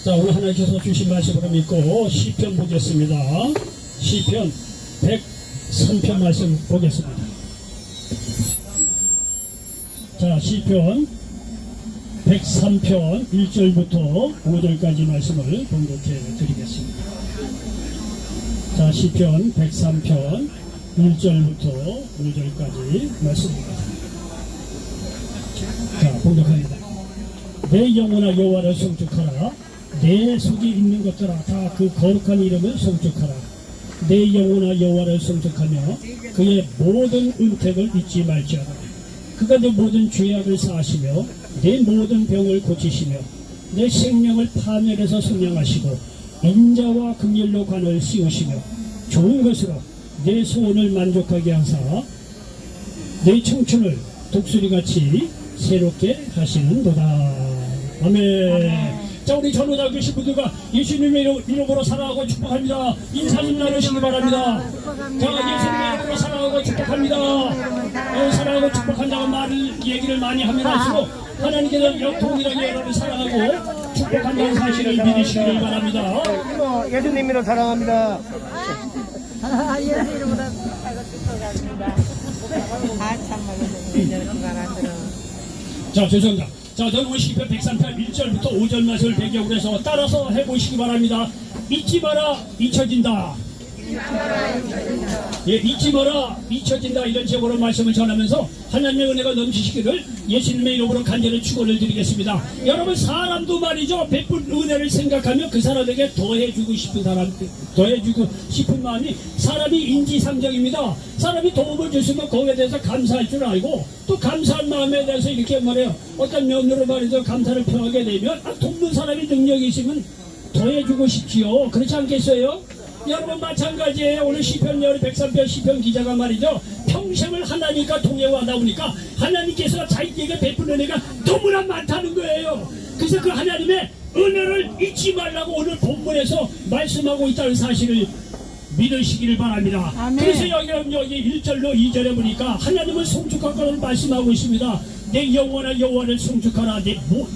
자, 오늘 하나님께서 주신 말씀으로 믿고 시편 보겠습니다. 시편 103편 말씀 보겠습니다. 자, 시편 103편 1절부터 5절까지 말씀을 봉독해 드리겠습니다. 자, 시편 103편 1절부터 5절까지 말씀입니다. 자, 봉독합니다. 내 영혼아 여호와를 송축하라. 내 속에 있는 것들아 다 그 거룩한 이름을 송축하라. 내 영혼아 여호와를 송축하며 그의 모든 은택을 잊지 말지어다. 그가 내 모든 죄악을 사하시며 내 모든 병을 고치시며 내 생명을 파멸해서 성량하시고 인자와 긍휼로 관을 씌우시며 좋은 것으로 내 소원을 만족하게 하사 내 청춘을 독수리같이 새롭게 하시는도다. 아멘. 자, 우리 전후다 계신 분들과 예수님의 이름으로 사랑하고 축복합니다. 인사 좀 나누시기 바랍니다. 자, 예수님의 이름으로 사랑하고 축복합니다. 사랑하고 축복한다고 얘기를 많이 하면 할수록 하나님께서 동일하게 여러분을 사랑하고 축복한다는 사실을 믿으시기를 바랍니다. 예수님으로 사랑합니다. 예수 이름으로 사랑하고 축복합니다. 자, 죄송합니다. 자, 저는 시편 103편 1절부터 5절 말씀을 배경으로 해서 따라서 해보시기 바랍니다. 잊지 마라, 잊혀진다. 예, 잊지 마라, 잊혀진다. 이런 제목으로 말씀을 전하면서 하나님의 은혜가 넘치시기를 예수님의 이름으로 간절히 축원을 드리겠습니다. 여러분, 사람도 말이죠, 베푼 은혜를 생각하며 그 사람에게 더해주고 싶은 마음이 사람이 인지상정입니다. 사람이 도움을 줬으면 거기에 대해서 감사할 줄 알고 또 감사한 마음에 대해서 이렇게 말해요. 어떤 면으로 말이죠, 감사를 표하게 되면 돕는 사람이 능력이 있으면 더해주고 싶지요. 그렇지 않겠어요? 여러분, 마찬가지예요. 오늘 시편 103편 시편 기자가 말이죠, 평생을 하나님과 동행하다 보니까 하나님께서 자기에게 베푼 은혜가 너무나 많다는 거예요. 그래서 그 하나님의 은혜를 잊지 말라고 오늘 본문에서 말씀하고 있다는 사실을 믿으시기를 바랍니다. 아멘. 그래서 여기 1절로 2절에 보니까 하나님은 송축할 것을 말씀하고 있습니다. 내 영혼아 여호와를 송축하라.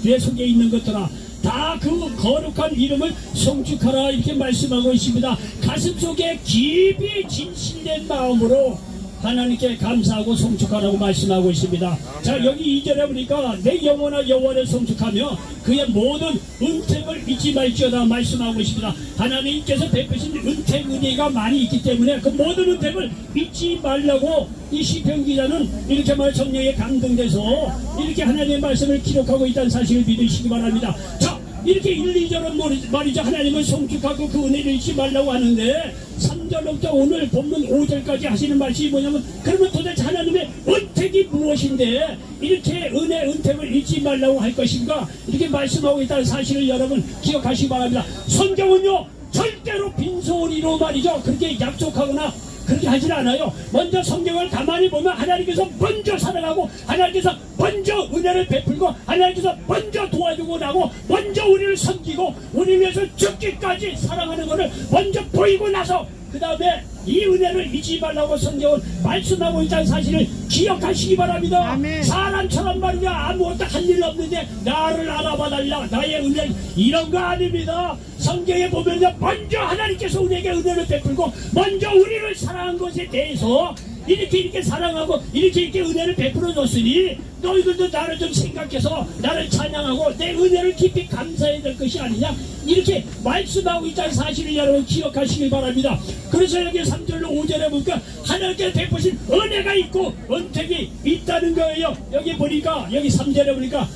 내 속에 있는 것들아 다 그 거룩한 이름을 송축하라. 이렇게 말씀하고 있습니다. 가슴 속에 깊이 진실된 마음으로 하나님께 감사하고 송축하라고 말씀하고 있습니다. 자, 여기 2절에 보니까 내 영혼아 여호와를 송축하며 그의 모든 은택을 잊지 말지어다 말씀하고 있습니다. 하나님께서 베푸신 은택 은혜가 많이 있기 때문에 그 모든 은택을 잊지 말라고 이 시편 기자는 이렇게 말 성령에 감동돼서 이렇게 하나님의 말씀을 기록하고 있다는 사실을 믿으시기 바랍니다. 자, 이렇게 1, 2절은 말이죠, 하나님을 송축하고 그 은혜를 잊지 말라고 하는데 3절부터 오늘 본문 5절까지 하시는 말씀이 뭐냐면, 그러면 도대체 하나님의 은택이 무엇인데 이렇게 은택을 잊지 말라고 할 것인가, 이렇게 말씀하고 있다는 사실을 여러분 기억하시기 바랍니다. 성경은요 절대로 빈소리로 말이죠 그렇게 약속하거나 그렇게 하질 않아요. 먼저 성경을 가만히 보면 하나님께서 먼저 사랑하고 하나님께서 먼저 은혜를 베풀고 하나님께서 먼저 도와주고 나고 먼저 우리를 섬기고 우리 위해서 죽기까지 사랑하는 것을 먼저 보이고 나서 그 다음에 이 은혜를 잊지 말라고 성경은 말씀하고 있다는 사실을 기억하시기 바랍니다. 아멘. 사람처럼 말이야 아무것도 할 일 없는데 나를 알아봐달라, 나의 은혜, 이런 거 아닙니다. 성경에 보면요 먼저 하나님께서 우리에게 은혜를 베풀고 먼저 우리를 사랑한 것에 대해서 이렇게 사랑하고 이렇게 은혜를 베풀어 줬으니 너희들도 나를 좀 생각해서 나를 찬양하고 내 은혜를 깊이 감사해야 될 것이 아니냐, 이렇게 말씀하고 있다는 사실을 여러분 기억하시기 바랍니다. 그래서 여기 3절로 5절에 보니까 하나님께 베푸신 은혜가 있고 은택이 있다는 거예요. 여기 보니까 여기 3절에 보니까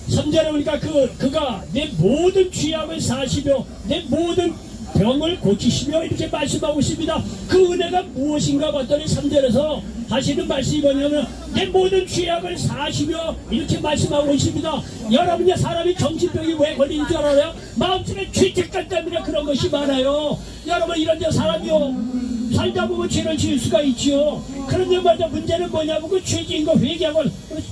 3절에 보니까 그가 내 모든 죄악을 사시며 내 모든 병을 고치시며 이렇게 말씀하고 있습니다. 그 은혜가 무엇인가 봤더니 3절에서 하시는 말씀이 뭐냐면 내 모든 죄악을 사시며 이렇게 말씀하고 있습니다. 여러분의 사람이 정신병이 왜 걸리는 줄 알아요? 마음속에 죄책감 때문에 그런 것이 많아요. 여러분, 이런 데 사람이요 살다 보면 죄를 지을 수가 있지요. 그런데 말이죠. 문제는 뭐냐면 그 죄지은 거 회개하고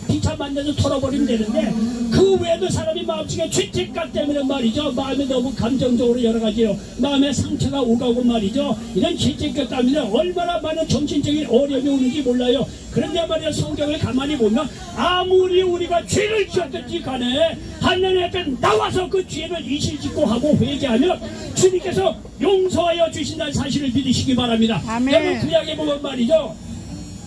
비타 만나서 털어버리면 되는데 그 외에도 사람이 마음속에 죄책감 때문에 말이죠. 마음이 너무 감정적으로 여러 가지요. 마음에 상처가 오가고 말이죠. 이런 죄책감 때문에 얼마나 많은 정신적인 어려움이 오는지 몰라요. 그런데 말이야 성경을 가만히 보면 아무리 우리가 죄를 지었든지 간에 하나님 앞에 나와서 그 죄를 이실짓고 하고 회개하면 주님께서 용서하여 주신다는 사실을 믿으시기 바랍니다. 아멘. 여러분 구약에 보면 말이죠.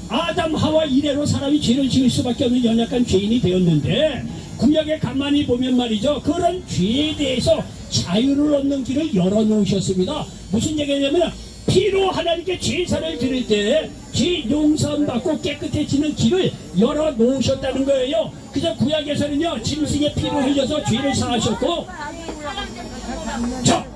아담 하와 이래로 사람이 죄를 지을 수밖에 없는 연약한 죄인이 되었는데 구약에 가만히 보면 말이죠. 그런 죄에 대해서 자유를 얻는 길을 열어놓으셨습니다. 무슨 얘기냐면 피로 하나님께 제사를 드릴 때 죄 용서함 받고 깨끗해지는 길을 열어놓으셨다는 거예요. 그래서 구약에서는요 짐승의 피를 흘려서 죄를 사하셨고 자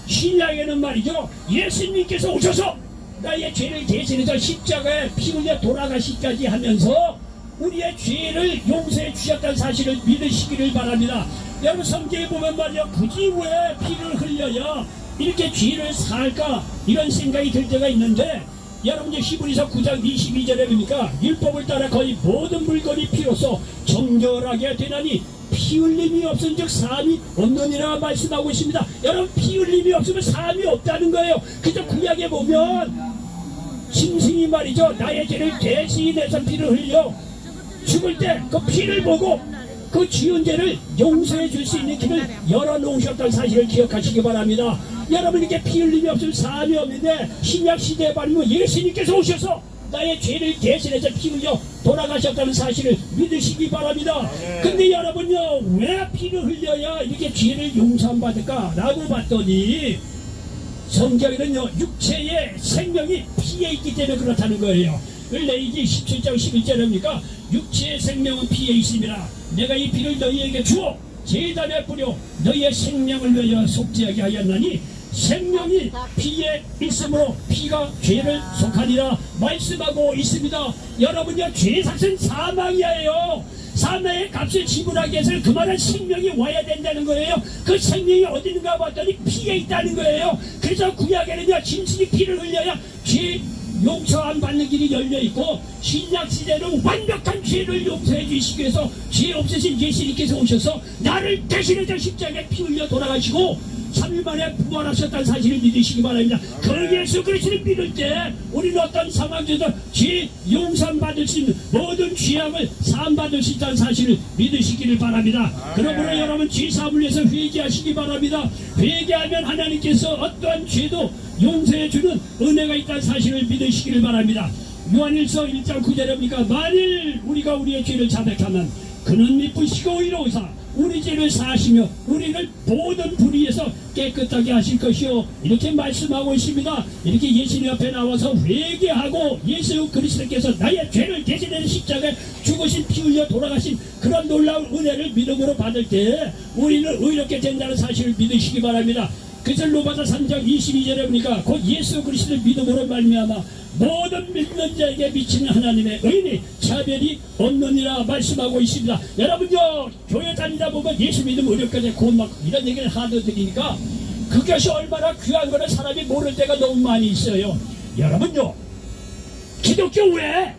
신약에는 말이죠 예수님께서 오셔서 나의 죄를 대신해서 십자가에 피 흘려 돌아가시기까지 하면서 우리의 죄를 용서해 주셨다는 사실을 믿으시기를 바랍니다. 여러분 성경에 보면 말이죠 굳이 왜 피를 흘려야 이렇게 죄를 사할까 이런 생각이 들 때가 있는데 여러분 이제 히브리서 9장 22절에 보니까 율법을 따라 거의 모든 물건이 피로써 정결하게 되나니 피 흘림이 없은 즉 사함이 없느니라 말씀하고 있습니다. 여러분 피 흘림이 없으면 사함이 없다는 거예요. 그저 구약에 보면 짐승이 말이죠 나의 죄를 대신해서 피를 흘려 죽을 때 그 피를 보고 그 지은 죄를 용서해 줄 수 있는 길을 열어놓으셨다는 사실을 기억하시기 바랍니다. 여러분 이렇게 피 흘림이 없으면 사함이 없는데 신약 시대에 말이면 예수님께서 오셔서 나의 죄를 대신해서 피 흘려 돌아가셨다는 사실을 믿으시기 바랍니다. 근데 여러분요 왜 피를 흘려야 이렇게 죄를 용서함 받을까 라고 봤더니 성경에는요 육체의 생명이 피에 있기 때문에 그렇다는 거예요. 레위기 17장 11절입니까? 육체의 생명은 피에 있습니다. 내가 이 피를 너희에게 주어 제단에 뿌려 너희의 생명을 위하여 속죄하게 하였나니 생명이 피에 있으므로 피가 죄를 속하니라 말씀하고 있습니다. 여러분요 죄 삭은 사망이에요. 사망의 값을 지불하기 위해서는 그만한 생명이 와야 된다는 거예요. 그 생명이 어디 있는가 봤더니 피에 있다는 거예요. 그래서 구약에는요 짐승이 피를 흘려야 죄 용서 안 받는 길이 열려있고 신약시대는 완벽한 죄를 용서해 주시기 위해서 죄 없으신 예수님께서 오셔서 나를 대신해서 십자가에 피 흘려 돌아가시고 3일 만에 부활하셨다는 사실을 믿으시기 바랍니다. 그 예수 그리스도를 믿을 때 우리는 어떤 상황에서 죄 용서 받을 수 있는 모든 죄악을 사함 받을 수 있다는 사실을 믿으시기를 바랍니다. 그러므로 여러분 죄 사함을 위해서 회개하시기 바랍니다. 회개하면 하나님께서 어떠한 죄도 용서해 주는 은혜가 있다는 사실을 믿으시기를 바랍니다. 요한일서 1장 9절입니까? 만일 우리가 우리의 죄를 자백하면 그는 미쁘시고 의로우사 우리 죄를 사하시며 우리를 모든 불의에서 깨끗하게 하실 것이요 이렇게 말씀하고 있습니다. 이렇게 예수님 앞에 나와서 회개하고 예수 그리스도께서 나의 죄를 대신해서 십자가에 죽으신 피 흘려 돌아가신 그런 놀라운 은혜를 믿음으로 받을 때 우리는 의롭게 된다는 사실을 믿으시기 바랍니다. 그래서 로마서 3장 22절에 보니까 곧 예수 그리스도를 믿음으로 말미암아 모든 믿는 자에게 미치는 하나님의 의인이 차별이 없느니라 말씀하고 있습니다. 여러분요 교회 다니다 보면 예수 믿음 어렵게 구원 막 이런 얘기를 하도 드리니까 그것이 얼마나 귀한 거를 사람이 모를 때가 너무 많이 있어요. 여러분요 기독교에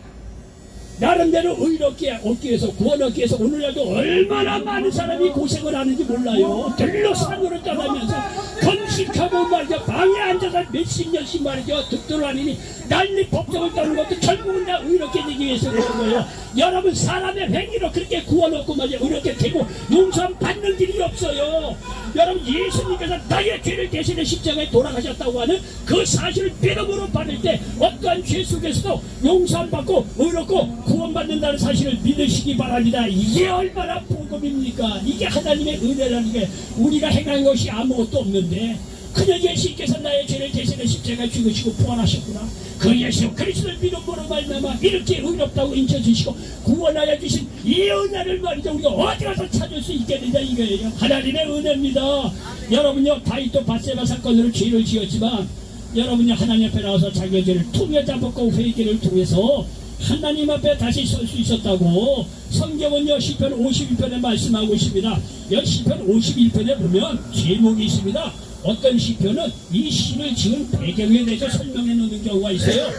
나름대로 의롭게 얻기 위해서 구원 얻기 위해서 오늘날도 얼마나 많은 사람이 고생을 하는지 몰라요. 들로 산으로 떠나면서 금식하고 말이죠 방에 앉아서 몇십 년씩 말이죠 듣도록 하니 난리 법정을 떠는 것도 결국은 다 의롭게 되기 위해서 그런 거예요. 여러분 사람의 행위로 그렇게 구원 얻고 말이죠 의롭게 되고 용서함 받는 길이 없어요. 여러분 예수님께서 나의 죄를 대신해 십자가에 돌아가셨다고 하는 그 사실을 믿음으로 받을 때 어떠한 죄 속에서도 용서함 받고 의롭고 구원받는다는 사실을 믿으시기 바랍니다. 이게 얼마나 복음입니까? 이게 하나님의 은혜라는 게 우리가 행한 것이 아무것도 없는데 그냥 예수님께서 나의 죄를 대신해 십자가에 죽으시고 부활하셨구나. 그 예수 그리스도를 믿음으로 말미암아 이렇게 의롭다고 인쳐주시고 구원하여 주신 이 은혜를 말이죠 우리가 어디 가서 찾을 수 있겠느냐 이거예요. 하나님의 은혜입니다. 여러분요 다윗도 밧세바 사건으로 죄를 지었지만 여러분이 하나님 앞에 나와서 자기의 죄를 통해 잡고 회개를 통해서 하나님 앞에 다시 설 수 있었다고 성경은요 시편 51편에 말씀하고 있습니다. 여기 시편 51편에 보면 제목이 있습니다. 어떤 시편은 이 시를 지은 배경에 대해서 설명해 놓는 경우가 있어요.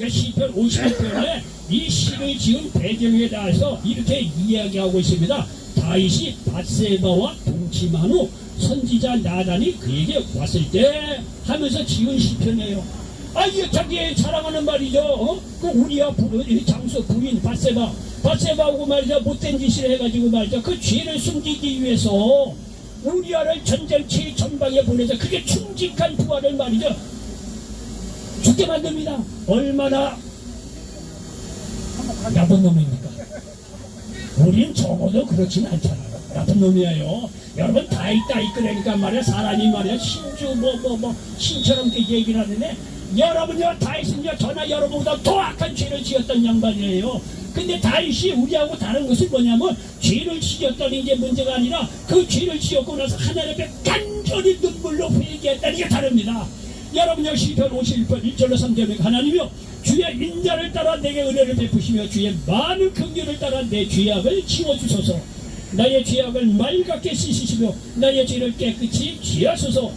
시편 50편에 이 시를 지은 배경에 대해서 이렇게 이야기하고 있습니다. 다윗이 밧세바와 동침한 후 선지자 나단이 그에게 왔을 때 하면서 지은 시편이에요. 이게 자기 사랑하는 말이죠. 그 우리야 장수 부인 밧세바하고 말이죠, 못된 짓을 해가지고 말이죠, 그 죄를 숨기기 위해서 우리야를 전쟁치 전방에 보내서 그게 충직한 부하를 말이죠, 죽게 만듭니다. 얼마나 나쁜 놈입니까? 우린 적어도 그렇진 않잖아요. 나쁜 놈이에요. 여러분 다 이끌으니까 말이야, 사람이 말이야 신주 신처럼 이렇게 얘기를 하는데, 여러분요 다윗은요 저나 여러분보다 더 악한 죄를 지었던 양반이에요. 근데 다윗이 우리하고 다른 것은 뭐냐면, 죄를 지었다는 게 문제가 아니라 그 죄를 지었고 나서 하나님 앞에 간절히 눈물로 회개했다는 게 다릅니다. 여러분요 시편 51편 1절로 3절에 하나님이여 주의 인자를 따라 내게 은혜를 베푸시며 주의 많은 긍휼을 따라 내 죄악을 치워주소서. 나의 죄악을 맑게 씻으시며 나의 죄를 깨끗이 지하소서.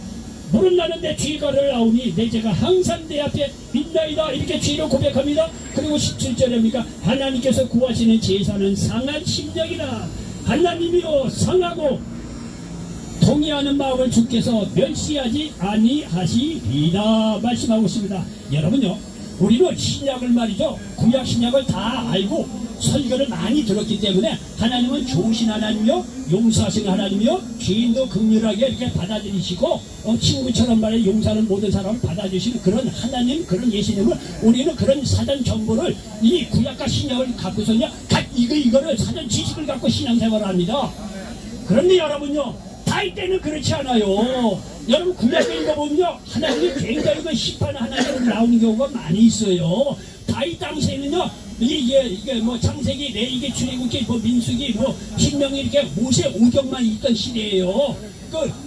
물은 나는 내 죄가를 아오니 내 죄가 항상 내 앞에 있나이다. 이렇게 죄를 고백합니다. 그리고 17절입니까? 하나님께서 구하시는 제사는 상한 심령이라. 하나님이여 상하고 동의하는 마음을 주께서 멸시하지 아니하시리라 말씀하고 있습니다. 여러분요, 우리는 신약을 말이죠, 구약 신약을 다 알고 설교를 많이 들었기 때문에 하나님은 좋으신 하나님이요 용서하시는 하나님이요 죄인도 긍휼하게 이렇게 받아들이시고 친구처럼 말해 용서하는 모든 사람을 받아주시는 그런 하나님, 그런 예수님을, 우리는 그런 사전 정보를 이 구약과 신약을 갖고서냐 이거를 사전 지식을 갖고 신앙생활을 합니다. 그런데 여러분요, 다윗 때는 그렇지 않아요. 여러분 구약을 읽어보면요, 하나님이 굉장히 그 심판 하나님으로 나오는 경우가 많이 있어요. 다윗 당시에는요, 이게 뭐 창세기, 레위기, 출애굽기, 뭐 민수기, 뭐 신명기 이렇게 모세 오경만 있던 시대예요.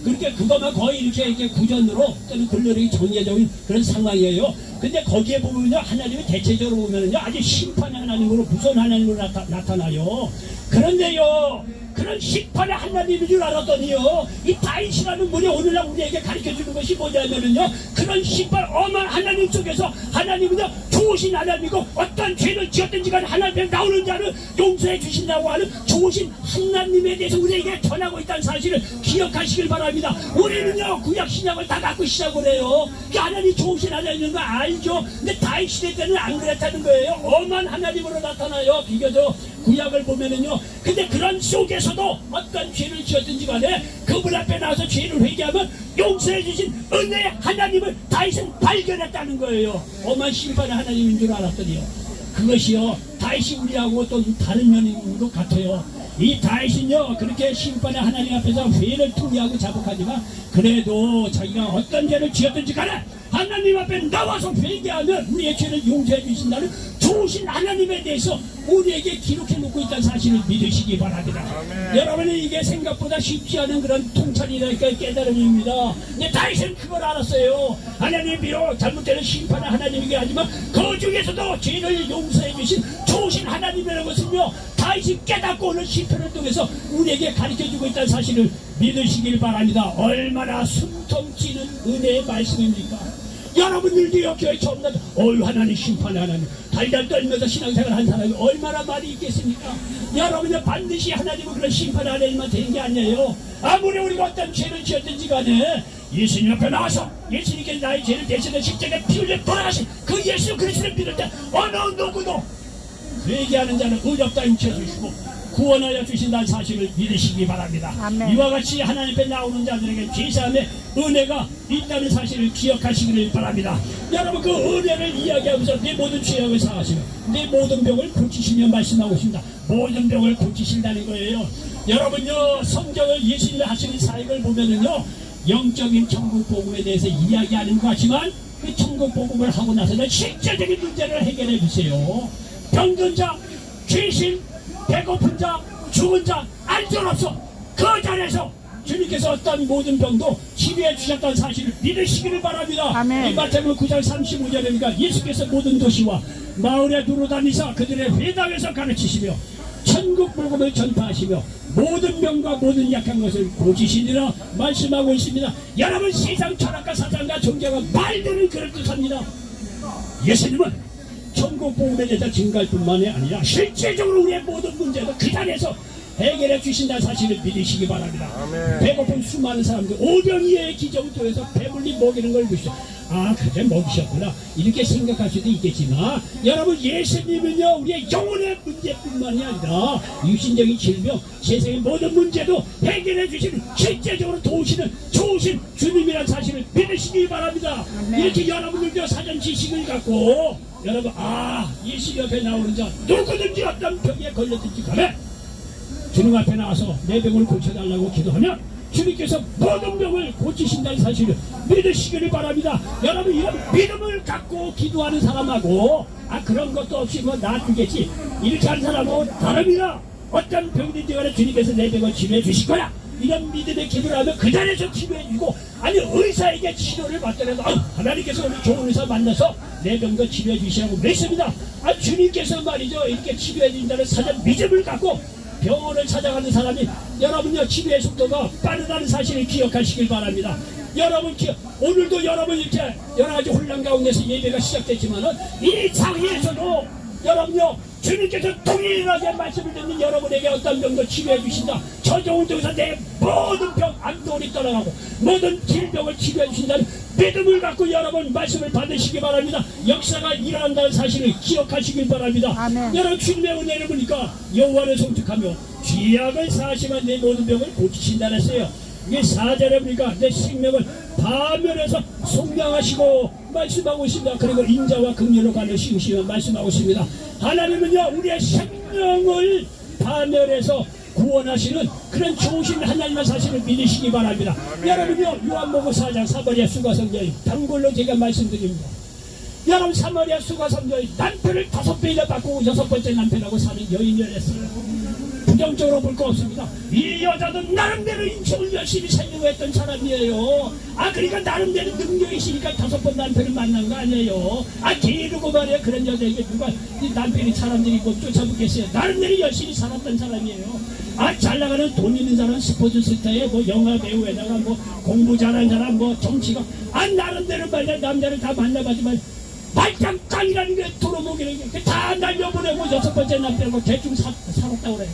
그렇게 그것만 거의 이렇게 구전으로 또는 글로리 정예적인 그런 상황이에요. 근데 거기에 보면요, 하나님이 대체적으로 보면요, 아주 심판의 하나님으로, 무서운 하나님으로 나타나요. 그런데요, 그런 심판의 하나님인 줄 알았더니요, 이 다윗이라는 분이 오늘날 우리에게 가르쳐주는 것이 뭐냐면요, 그런 심판 엄한 하나님 속에서 하나님은요 좋으신 하나님이고, 어떤 죄를 지었든지 간에 하나님 앞에 나오는 자를 용서해 주신다고 하는 좋으신 하나님에 대해서 우리에게 전하고 있다는 사실을 기억하시길 바랍니다. 우리는요 구약 신약을 다 갖고 시작을 해요. 그 하나님 좋으신 하나님인 거 알죠? 근데 다윗 시대 때는 안 그랬다는 거예요. 엄한 하나님으로 나타나요, 비교적 구약을 보면은요. 근데 그런 속에서도 어떤 죄를 지었든지 간에 그분 앞에 나와서 죄를 회개하면 용서해 주신 은혜의 하나님을 다윗은 발견했다는 거예요. 엄한 심판의 하나님인 줄 알았더니요, 그것이요 다윗이 우리하고 또 다른 면인 것 같아요. 이 다윗은요 그렇게 심판의 하나님 앞에서 회를 통회하고 자복하지만, 그래도 자기가 어떤 죄를 지었든지 간에 하나님 앞에 나와서 회개하면 우리의 죄를 용서해 주신다는 좋으신 하나님에 대해서 우리에게 기록해 놓고 있다는 사실을 믿으시기 바랍니다. 여러분은 이게 생각보다 쉽지 않은 그런 통찰이랄까 깨달음입니다. 근데 다윗은 그걸 알았어요. 하나님 비록 잘못되는 심판은 하나님이긴 하지만 그 중에서도 죄를 용서해 주신 좋으신 하나님이라는 것은요 다윗이 깨닫고 오늘 시편을 통해서 우리에게 가르쳐주고 있다는 사실을 믿으시길 바랍니다. 얼마나 숨통찌는 은혜의 말씀입니까? 여러분들도요 교회 처음 나도 하나님 심판의 하나님 달달 떨면서 신앙생활 한 사람이 얼마나 많이 있겠습니까? 여러분은 반드시 하나님은 그런 심판의 하나님만 되는 게 아니에요. 아무리 우리가 어떤 죄를 지었든지 간에 예수님 앞에 나와서 예수님께 나의 죄를 대신해 십자가에 피 흘려 돌아가신 그 예수 그리스도를 믿을 때 어느 누구도 회개하는 자는 의롭다 인쳐주시고 구원하여 주신다는 사실을 믿으시기 바랍니다. 아멘. 이와 같이 하나님 앞에 나오는 자들에게 제사함의 은혜가 있다는 사실을 기억하시기를 바랍니다. 여러분 그 은혜를 이야기하면서 내 모든 죄악을 사하시며 내 모든 병을 고치시며 말씀하고 있습니다. 모든 병을 고치신다는 거예요. 여러분요 성경을 예수님이 하시는 사역을 보면은요 영적인 천국 복음에 대해서 이야기하는 것 같지만 그 천국 복음을 하고 나서는 실제적인 문제를 해결해 주세요. 병든 자, 죄신, 배고픈 자, 죽은 자, 안전없어 그 자리에서 주님께서 어떤 모든 병도 치료해 주셨다는 사실을 믿으시기를 바랍니다. 아멘. 이 마태복음 9장 35절이니까 예수께서 모든 도시와 마을에 두루다니사 그들의 회당에서 가르치시며 천국 복음을 전파하시며 모든 병과 모든 약한 것을 고치시니라 말씀하고 있습니다. 여러분 세상 철학과 사상과 종교가 말들을 그럴 듯합니다. 예수님은 천국 복음에 대해서 증가할 뿐만이 아니라 실제적으로 우리의 모든 문제도 그 자리에서 해결해 주신다는 사실을 믿으시기 바랍니다. 배고픈 수많은 사람들 오병이의 기적을 통해서 배불리 먹이는 걸 보시죠. 아, 그래 먹이셨구나 이렇게 생각할 수도 있겠지만 여러분 예수님은요 우리의 영혼의 문제뿐만이 아니라 유신적인 질병 세상의 모든 문제도 해결해 주시는 실제적으로 도우시는 좋으신 주님이라는 사실을 믿으시기 바랍니다. 이렇게 여러분들도 사전 지식을 갖고 여러분 예수 옆에 나오는 자 누구든지 어떤 병에 걸렸든지 간에 주님 앞에 나와서 내 병을 고쳐달라고 기도하면 주님께서 모든 병을 고치신다는 사실을 믿으시기를 바랍니다. 여러분 이런 믿음을 갖고 기도하는 사람하고 그런 것도 없이 뭐 놔두겠지 이렇게 하는 사람하고 다릅니다. 어떤 병이든지 간에 주님께서 내 병을 치료해 주실 거야 이런 믿음의 기도를 하면 그 자리에서 치료해 주고 아니 의사에게 치료를 받더라도 하나님께서 오늘 좋은 의사 만나서 내 병도 치료해 주시라고 그랬습니다. 주님께서 말이죠 이렇게 치료해 준다는 사전 믿음을 갖고 병원을 찾아가는 사람이 여러분요 치료의 속도가 빠르다는 사실을 기억하시길 바랍니다. 여러분 오늘도 여러분 이렇게 여러가지 혼란 가운데서 예배가 시작됐지만은 이 장에서도 여러분요 주님께서 동일하게 말씀을 듣는 여러분에게 어떤 병도 치료해 주신다. 저 좋은 쪽에서 내 모든 병 암돌이 떠나가고 모든 질병을 치료해 주신다는 믿음을 갖고 여러분 말씀을 받으시기 바랍니다. 역사가 일어난다는 사실을 기억하시길 바랍니다. 아멘. 여러분 주님의 은혜를 보니까 여호와를 송축하며 죄악을 사하시면 내 모든 병을 고치신다 했어요. 이게 4절에 보니까 내 생명을 파멸해서 속량하시고 말씀하고 있습니다. 그리고 인자와 긍휼로 가르치시며 말씀하고 있습니다. 하나님은요 우리의 생명을 파멸해서 구원하시는 그런 좋으신 하나님의 사실을 믿으시기 바랍니다. 여러분요 요한복음 4장 사마리아 수가성녀인 단골로 제가 말씀드립니다. 여러분 사마리아 수가성녀인 남편을 5배나 바꾸고 6번째 남편하고 사는 여인이었어요. 부정적으로 볼 거 없습니다. 이 여자도 나름대로 인생을 열심히 살려고 했던 사람이에요. 그러니까 나름대로 능력이 있으니까 5번 남편을 만난 거 아니에요. 게으르고 말이야. 그런 여자에게 누가 이 남편이 사람들이 뭐 쫓아보겠어요. 나름대로 열심히 살았던 사람이에요. 잘 나가는 돈 있는 사람 스포츠 스타에 뭐 영화 배우에다가 뭐 공부 잘하는 사람 뭐 정치가 나름대로 말이야. 남자를 다 만나봤지만 말짱짱이라는 게 돌아보기는 게 다 날려보내고 6번째 남편하고 대충 살았다고 그래.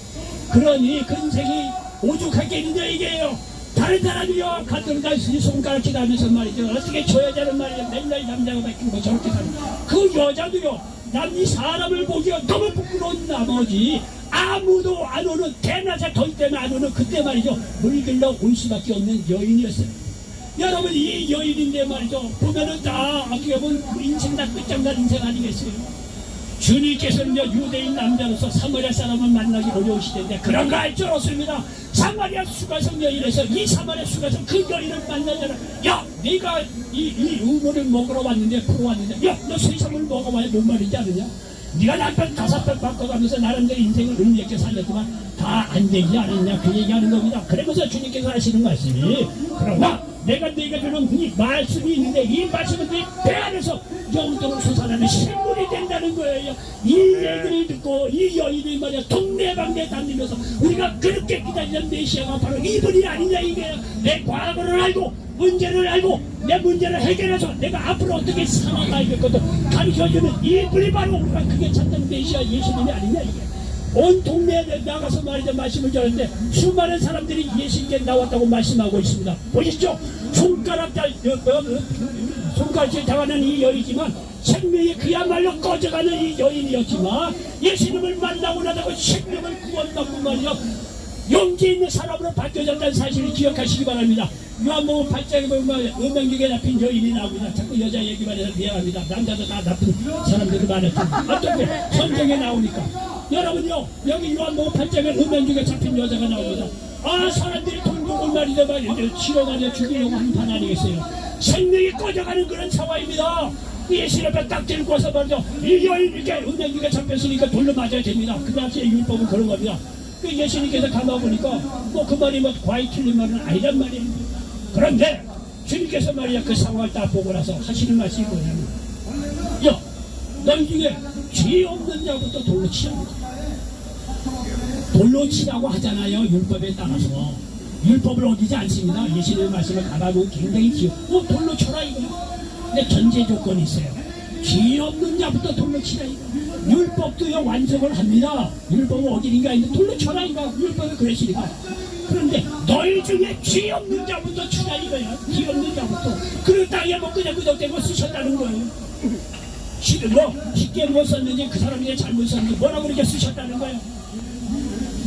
그러니 그 인생이 오죽하게 있느냐 이게요. 다른 사람이요 가끔가 손가락질 하면서 말이죠 어떻게 저 여자는 말이야 맨날 남자가 바뀌고 저렇게 사는 그 여자도요 남이 사람을 보기가 너무 부끄러운 나머지 아무도 안 오는 대낮에 더위 때문에 안 오는 그때 말이죠 물길러 올 수밖에 없는 여인이었어요. 여러분 이 여인인데 말이죠 보면은 다 어떻게 보면 인생 다 끝장난 인생 아니겠어요. 주님께서는요 유대인 남자로서 사마리아 사람을 만나기 어려운 시대인데 그런 거 알 줄 없습니다. 사마리아 수가성 여인에서 이 사마리아 수가성 그 여인을 만나잖아. 야 네가 이 우물을 먹으러 왔는데 보러 왔는데 야 너 세상을 먹어봐야 뭔 말인지 아느냐. 네가 남편 5번 바꿔가면서 나름대로 인생을 의미 있게 살렸지만 다 안 되지 않았냐 그 얘기하는 겁니다. 그러면서 주님께서 하시는 말씀이 그러나 내가 네가 주는 이 말씀이 있는데 이 말씀은 네 배 안에서 영적으로 솟아나는 식물이 된다는 거예요. 이 얘기를 듣고 이 여인이 말이야 동네방네 다니면서 우리가 그렇게 기다리는 메시아가 바로 이분이 아니냐 이게 내 과거를 알고 문제를 알고 내 문제를 해결해서 내가 앞으로 어떻게 살아가야겠거든 가르쳐주는 이분이 바로 우리가 그게 찾는 메시아 예수님이 아니냐 이게. 온 동네에 나가서 말이죠 말씀을 전하는데 수많은 사람들이 예수님께 나왔다고 말씀하고 있습니다. 보시죠. 손가락질 당하는 이 여인이지만 생명이 그야말로 꺼져가는 이 여인이었지만 예수님을 만나고 나다가 생명을 구원받고 말이죠 용기 있는 사람으로 바뀌어졌다는 사실을 기억하시기 바랍니다. 요한복음 8장에 보면 음행중에 잡힌 여인이 나옵니다. 자꾸 여자 얘기만 해서 미안합니다. 남자도 다 나쁜 사람들이 많았지만 어떻게 성경에 나오니까 여러분요 여기 요한복음 8장에 음행중에 잡힌 여자가 나옵니다. 사람들이 동족을 말이죠 치러가려 죽이려고 하는 판 아니겠어요. 생명이 꺼져가는 그런 상황입니다. 예수님 앞에 딱 들고서 말이죠 이 여인 이렇게 음행중에 잡혔으니까 돌로 맞아야 됩니다. 그 당시에 율법은 그런 겁니다. 그 예수님께서 가만보니까 뭐 그 말이 뭐 과히 틀린 말은 아니란 말이에요. 그런데 주님께서 말이야 그 상황을 딱 보고 나서 하시는 말씀이 뭐냐면 야 너희 중에 죄 없는 자부터 돌로 치라고 돌로 치라고 하잖아요. 율법에 따라서 율법을 어기지 않습니다. 예수님의 말씀을 가만보면 굉장히 돌로 쳐라 이거예요. 근데 전제 조건이 있어요. 죄 없는 자부터 돌로 치라 이거. 율법도요 완성을 합니다. 율법은 어디인가 있는데 돌로 쳐라 이거. 율법은 그랬으니까. 그런데 너희 중에 죄 없는 자부터 치라 이거야. 죄 없는 자부터. 그리고 땅에 뭐 그냥 그덕대고 쓰셨다는 거예요. 뭐 쉽게 못 썼는지 그 사람이 잘못 썼는지 뭐라고 그렇게 쓰셨다는 거예요.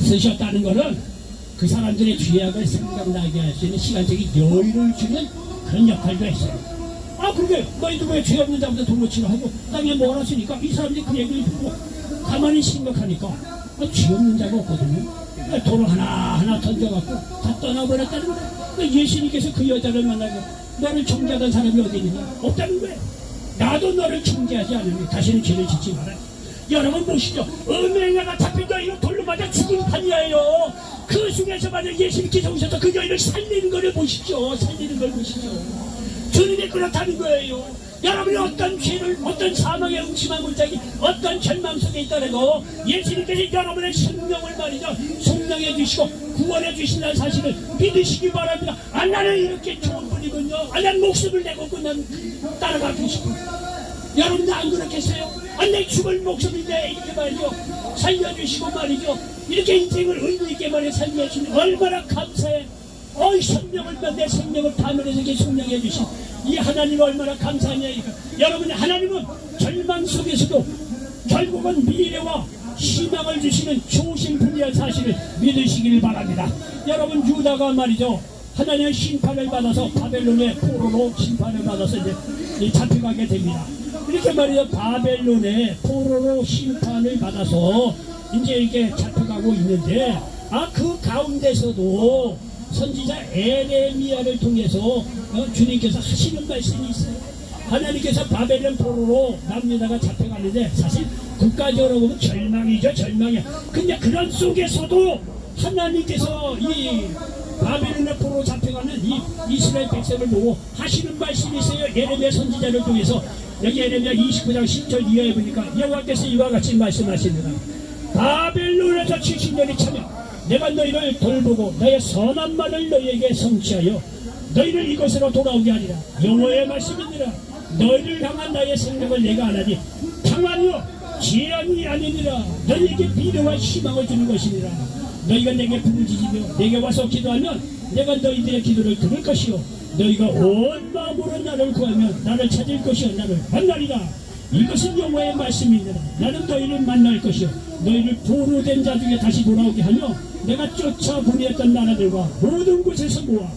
쓰셨다는 거는 그 사람들의 죄악을 생각나게 할 수 있는 시간적인 여유를 주는 그런 역할도 했어요. 아, 그러게 너희 누구의 죄 없는 자부터 돌로 치라 하고 땅에 뭐라 쓰니까 이 사람들이 그 얘기를 듣고 가만히 생각하니까 죄 없는 자가 없거든요. 돌을 하나하나 던져갖고 다 떠나버렸다는 거예요. 예수님께서 그 여자를 만나고 너를 정죄하던 사람이 어디 있느냐? 없다는 거예요. 나도 너를 정죄하지 않으니 다시는 죄를 짓지 마라. 여러분 보시죠. 은행아가 잡힌 여인은 돌로 맞아 죽은 판이에요. 그 중에서 만약 예수님께서 오셔서 그 여인을 살리는 것을 보십시오. 살리는 걸 보십시오. 주님이 그렇다는 거예요. 여러분이 어떤 죄를, 어떤 사망의 음침한 물장이 어떤 절망 속에 있더라도 예수님께서 여러분의 생명을 말이죠 성령해 주시고 구원해 주신다는 사실을 믿으시기 바랍니다. 아, 나는 이렇게 좋은 분이군요. 아, 난 목숨을 내고 그냥 따라가고 싶어. 여러분도 안 그렇겠어요? 아, 내 죽을 목숨인데 이렇게 말이죠 살려주시고 말이죠 이렇게 인생을 의미있게 말이죠 살려주시니 얼마나 감사해. 생명을 내 생명을 파멸해서 이렇게 성령해 주신 이 하나님 얼마나 감사하냐 이거. 여러분, 하나님은 절망 속에서도 결국은 미래와 희망을 주시는 좋으신 분이란 사실을 믿으시길 바랍니다. 여러분, 유다가 말이죠 하나님의 심판을 받아서 바벨론의 포로로 심판을 받아서 이제 잡혀가게 됩니다. 이렇게 말이죠 바벨론의 포로로 심판을 받아서 이제 이렇게 잡혀가고 있는데 그 가운데서도 선지자 에레미야를 통해서 주님께서 하시는 말씀이 있어요. 하나님께서 바벨론 포로로 남유다가 잡혀가는데 사실 국가적으로 보면 절망이죠. 절망이야. 근데 그런 속에서도 하나님께서 이 바벨론의 포로로 잡혀가는 이 이스라엘 백성을 보고 하시는 말씀이 있어요. 에레미야 선지자를 통해서. 여기 에레미야 29장 10절 이하에 보니까 여호와께서 이와 같이 말씀하시느라 바벨론에서 70년이 차면 내가 너희를 돌보고 나의 선한 말을 너희에게 성취하여 너희를 이곳으로 돌아오게 하리라. 여호와의 말씀이니라. 너희를 향한 나의 생각을 내가 안 하니 평안이요 재앙이 아니니라. 너희에게 미래와 희망을 주는 것이니라. 너희가 내게 부르짖으며 내게 와서 기도하면 내가 너희들의 기도를 들을 것이요 너희가 온 마음으로 나를 구하면 나를 찾을 것이요 나를 만나리라. 이것은 여호와의 말씀이니라. 나는 너희를 만날 것이요 너희를 포로된 자 중에 다시 돌아오게 하며 내가 쫓아 보내었던 나라들과 모든 곳에서 모아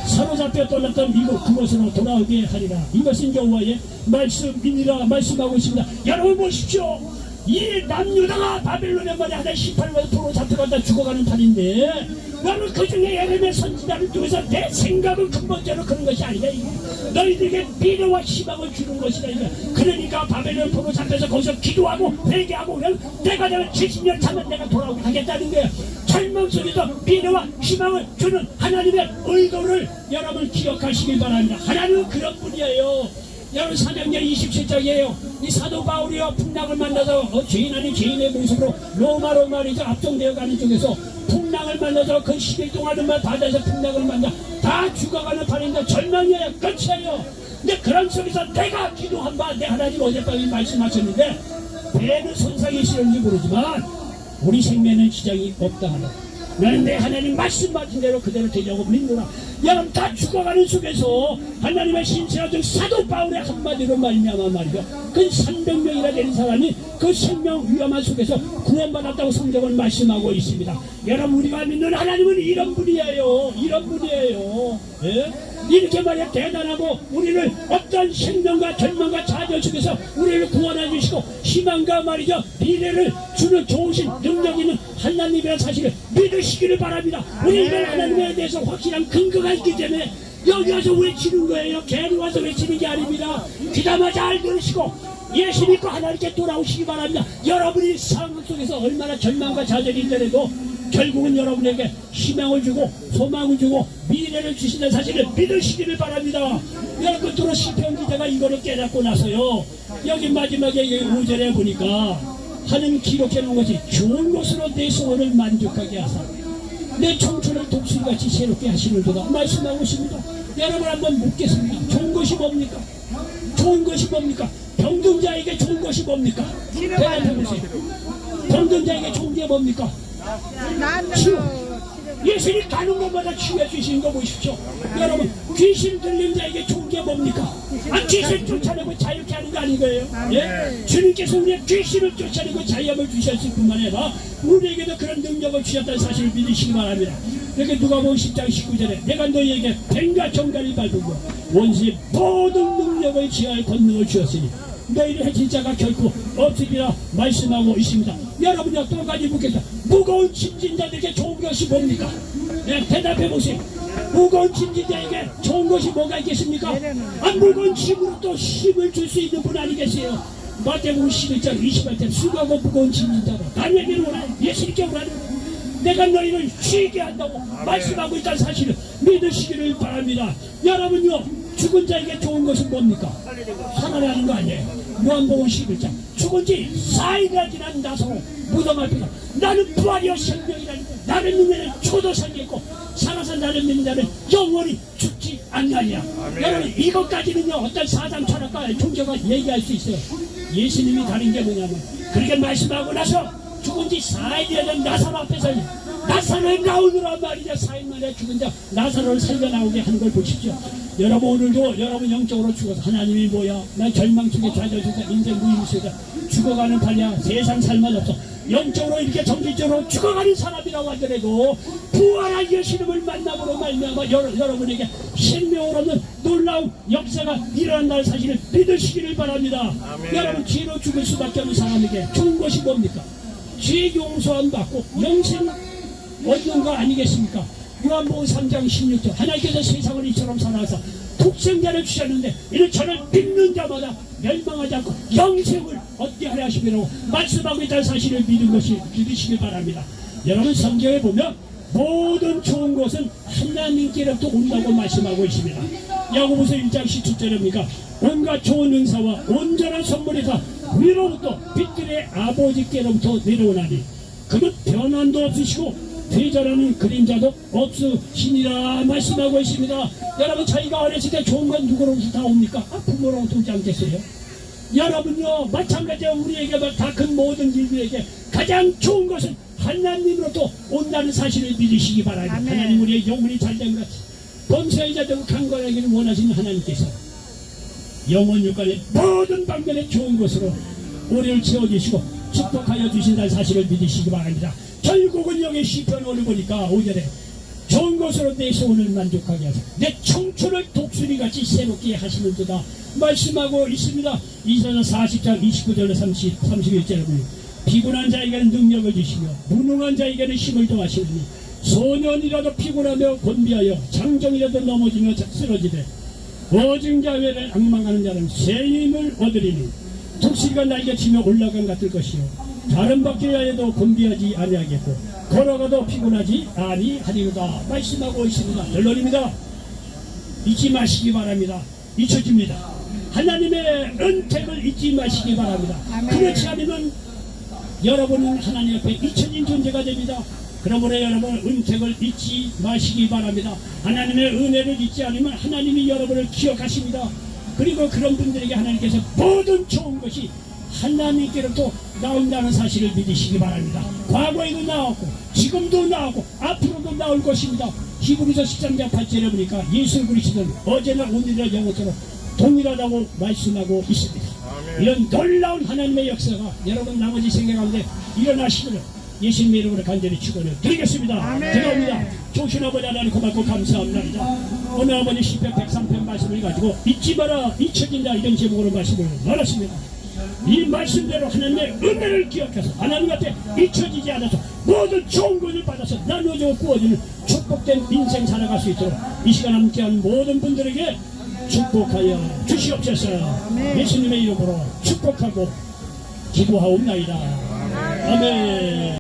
사로잡혀 떠났던 미국 그곳으로 돌아오게 하리라. 이것은 여호와의 말씀이니라 말씀하고 있습니다. 여러분 보십시오. 이 남유다가 바벨론에 말이 하나 18만 포로 잡혀간다 죽어가는 판인데 나는 그 중에 에레미야 선지자를 통해서 내 생각은 근본적으로 그런 것이 아니다. 너희들에게 미래와 희망을 주는 것이다. 그러니까 바벨론 포로 잡혀서 거기서 기도하고 회개하고 내가 70년 차면 내가 돌아오게 하겠다는 거예요. 절망 속에서 미래와 희망을 주는 하나님의 의도를 여러분 기억하시길 바랍니다. 하나님은 그런 분이에요. 여러분 사도행전 27장이에요. 이 사도 바울이요 풍랑을 만나서 죄인 아닌 죄인의 모습으로 로마로 말이죠 압송되어 가는 쪽에서 풍랑을 만나서 그 10일 동안은 바다에서 풍랑을 만나 다 죽어가는 판인데 절망이에요. 끝이에요. 근데 그런 속에서 내가 기도한 바 내 하나님 어젯밤에 말씀하셨는데 배는 손상이 있을지 모르지만 우리 생명에는 지장이 없다 하라. 나는 내 하나님 말씀하신 대로 그대로 되려고 믿노라. 여러분 다 죽어가는 속에서 하나님의 신세하던 사도 바울의 한마디로 말미암아 말이죠. 그 300명이나 되는 사람이 그 생명 위험한 속에서 구원받았다고 성경은 말씀하고 있습니다. 여러분 우리가 믿는 하나님은 이런 분이에요. 이런 분이에요. 예? 이렇게 말이야 대단하고 우리를 어떤 생명과 절망과 좌절 속에서 우리를 구원해 주시고 희망과 말이죠 미래를 주는 좋으신 능력 있는 하나님이라는 사실을 믿으시기를 바랍니다. 우리 이런 하나님에 대해서 확실한 근거가 있기 때문에 여기 와서 외치는 거예요. 괜히 와서 외치는 게 아닙니다. 귀담아 잘 들으시고 예수 믿고 하나님께 돌아오시기 바랍니다. 여러분이 상황 속에서 얼마나 절망과 좌절이 있더라도 결국은 여러분에게 희망을 주고 소망을 주고 미래를 주시는 사실을 믿으시기를 바랍니다. 여러분 끝으로 시편 기자가 이거를 깨닫고 나서요 여기 마지막에 5절에 보니까 하는 기록해 놓은 것이 좋은 것으로 내 소원을 만족하게 하사 내 청춘을 독수리같이 새롭게 하시는 도다 말씀하고 있습니다. 여러분 한번 묻겠습니다. 좋은 것이 뭡니까? 좋은 것이 뭡니까? 병든 자에게 좋은 것이 뭡니까? 대답해 보세요. 병든 자에게 좋은 게 뭡니까? 치유. 예수님 가는 곳마다 치유해 주시는 거 보십시오. 여러분, 귀신 들린 자에게 좋은 게 뭡니까? 귀신 쫓아내고 자유케 하는 거 아닌거예요? 예? 주님께서 우리의 귀신을 쫓아내고 자유함을 주셨을 뿐만 아니라 우리에게도 그런 능력을 주셨다는 사실을 믿으시기 바랍니다. 여기 누가복음 10장 19절에 내가 너희에게 뱀과 정갈을 밟고 원수의 모든 능력을 지하에 권능을 주었으니 너희를 해칠 자가 결코 없으리라 말씀하고 있습니다. 여러분이 또 가지 묻겠다. 무거운 짐진 자들에게 좋은 것이 뭡니까? 네, 대답해 보세요. 무거운 짐진 자에게 좋은 것이 뭐가 있겠습니까? 무거운 짐으로 또 힘을 줄 수 있는 분 아니겠어요? 마태복음 11장 28절 수고하고 무거운 짐진 자로 나에게로 오라. 예수님께 오라는 내가 너희를 쉬게 한다고 말씀하고 있다는 사실을 믿으시기를 바랍니다. 여러분요, 죽은 자에게 좋은 것은 뭡니까? 살아나는 거 아니에요. 요한복음 11장 죽은 지 4일이나 지난 나서 무덤 앞에서 나는 부활이요 생명이라는 거 나는 눈에는 초도 생겼고 살아서 나를 믿는 자는 영원히 죽지 않나니라. 여러분 이것까지는요 어떤 사상 철학과 종교가 얘기할 수 있어요. 예수님이 다른 게 뭐냐면 그렇게 말씀하고 나서 죽은 지 4일이나 된 나사로 앞에서 나사로에 나오느라 말이냐. 4일 만에 죽은 자 나사로를 살려나오게 하는 걸 보십시오. 여러분 오늘도 여러분 영적으로 죽어서 하나님이 뭐야 난 절망 속에 좌절해서 인생 무의미수다 죽어가는 팔이야. 세상 살만 없어. 영적으로 이렇게 정신적으로 죽어가는 사람이라고 하더라도 부활한 예수님을 만남으로 말미암아 여러분에게 생명을 얻는 놀라운 역사가 일어난다는 사실을 믿으시기를 바랍니다. 아멘. 여러분 죄로 죽을 수밖에 없는 사람에게 좋은 것이 뭡니까? 죄 용서함 받고 영생 얻는 거 아니겠습니까? 요한복음 3장 16절 하나님께서 세상을 이처럼 사랑하사 독생자를 주셨는데 이는 저를 믿는 자마다 멸망하지 않고 영생을 얻게 하려 하시기로 말씀하고 있다는 사실을 믿으시길 바랍니다. 여러분 성경에 보면 모든 좋은 것은 하나님께로부터 온다고 말씀하고 있습니다. 야고보서 1장 17절입니까? 온갖 좋은 은사와 온전한 선물이 다 위로부터 빛들의 아버지께로부터 내려오나니 그는 변함도 없으시고 퇴절하는 그림자도 없으시니라 말씀하고 있습니다. 여러분 저희가 어렸을 때 좋은 건 누구로부터 다 옵니까? 부모로부터 오지 않겠어요? 여러분요 마찬가지로 우리에게 다 큰 모든 일들에게 가장 좋은 것은 하나님으로부터 온다는 사실을 믿으시기 바랍니다. 아멘. 하나님 우리의 영혼이 잘된 것 범사이자 되고 강건하기를 원하시는 하나님께서 영혼 육간의 모든 방면에 좋은 것으로 우리를 채워주시고 축복하여 주신다는 사실을 믿으시기 바랍니다. 결국은 여기 시편 오늘 보니까 5절에 좋은 것으로 내 소원을 만족하게 하사 내 청춘을 독수리같이 새롭게 하시는도다 말씀하고 있습니다. 이사야 40장 29절에 31절에 보면 피곤한 자에게는 능력을 주시며 무능한 자에게는 힘을 더하시니 소년이라도 피곤하며 곤비하여 장정이라도 넘어지며 쓰러지되 어증자 외를 악망하는 자는 새 힘을 얻으리니 독수리가 날개치며 올라간 같을 것이요 다른 바퀴야에도 곤비하지 아니하겠고 걸어가도 피곤하지 아니하리로다 말씀하고 있습니다. 결론입니다. 잊지 마시기 바랍니다. 잊혀집니다. 하나님의 은택을 잊지 마시기 바랍니다. 그렇지 않으면 여러분은 하나님 앞에 잊혀진 존재가 됩니다. 그러므로 여러분 은택을 잊지 마시기 바랍니다. 하나님의 은혜를 잊지 않으면 하나님이 여러분을 기억하십니다. 그리고 그런 분들에게 하나님께서 모든 좋은 것이 하나님께로부터 나온다는 사실을 믿으시기 바랍니다. 과거에도 나왔고 지금도 나오고 앞으로도 나올 것입니다. 히브리서 13장 8절에 보니까 예수 그리스도는 어제나 오늘이나 영원토록 동일하다고 말씀하고 있습니다. 이런 놀라운 하나님의 역사가 여러분 나머지 생애 가운데 일어나시기를 예수님의 이름으로 간절히 축원을 드리겠습니다. 기도합니다. 좋으신 아버지 하나님 고맙고 감사합니다. 오늘 아버지 시편 103편 말씀을 가지고 잊지 마라 잊혀진다 이런 제목으로 말씀을 나눴습니다. 이 말씀대로 하나님의 은혜를 기억해서 하나님 앞에 잊혀지지 않아서 모든 좋은 것을 받아서 나누어주고 구워주는 축복된 인생 살아갈 수 있도록 이 시간 함께한 모든 분들에게 축복하여 주시옵소서. 예수님의 이름으로 축복하고 기도하옵나이다. 아멘.